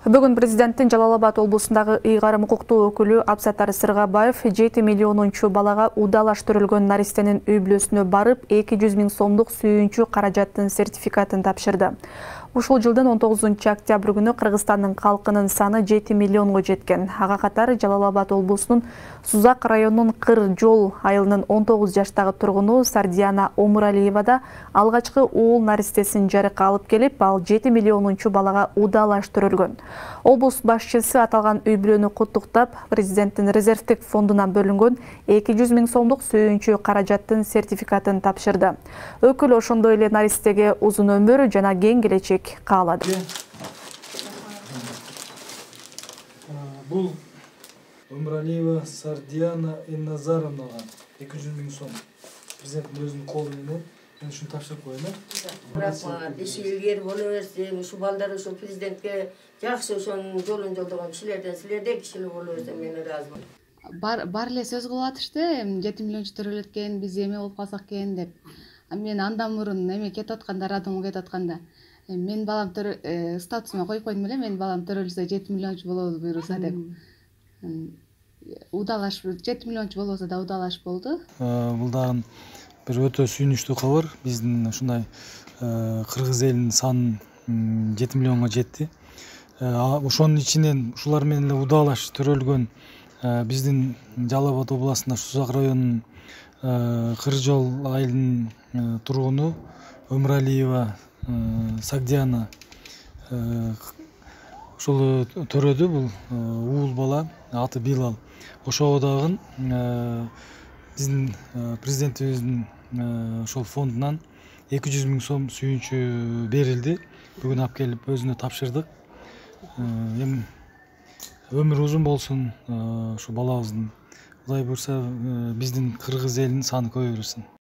Бүгін президенттің Жалал Абад облысындағы ыйгарым укуктуу өкүлү Абсаттар Сыргабаев 7 миллионунчу балага удалаштырылган наристенин үй-бүлөсүнө барып 200 000 сомдук сүйүнчү каражаттын сертификатын тапшырды. Ушул жылдын 19 октябрь күнү Кыргызстандын калкынын саны 7 миллионго жеткен. Ага катары Жалал Абад облусунун Сузак районунун Кыр жол айылынын 19 жаштагы тургуну Сардиана Омуралиева да алгачкы уул наристесин жарыкка алып келип, ал 7 миллионунчу балага удалаштырылган. Облус башчысы аталган үй-бүлөнү куттуктап, президенттин резервдик фондунан бөлүнгөн 200 000 сомдук сүйүнчү каражаттын сертификатын тапшырды. Өкүл ошондой эле наристеге узун өмүр жана кең келечек каалады. Бул Омуралиева Сардиана Назаровнага 200 000 сом президенттин өзүнүн колу менен мен ушуну тапшырып коеюн. Рахмат. Иши илгери боло берсин. Ушу балдар ошо президентке жакшы ошонун жолун жолдогон кишилерден силердей кишилер боло берсин, мен ыраазымын. Бар эле сөз кылып атышты, 7 миллиончу төрөлөт экен, биз эме болуп калсак экен деп. Мен андан мурун эме кетип атканда, радиомго кетип атканда, мен балам статусума коюп койдум эле, мен балам төрөлсө 7 миллиончу болобу буюрса деп. Удалаш 7 миллиончу болбосо да удалаш болду. Бул дагы бир өтө сүйүнүчтүү кабар. Биздин ушундай кыргыз элинин саны 7 миллионго жетти. Ошонун ичинен ушулар менен эле удалаш төрөлгөн биздин Жалал Абад областында Сузак районунун Кыр жол айылынын тургуну Омуралиева Сагдиана ошол төрөдү. Бул уул бала, аты Билал. Ошого дагы биздин президентибиздин ошол фондунан 200 000 сом сүйүнчү берилди. Бүгүн алып келип өзүнө тапшырдык. Эми өмүрү узун болсун ушу балабыздын. Кудай буйрса биздин кыргыз элинин саны көбөйө берсин.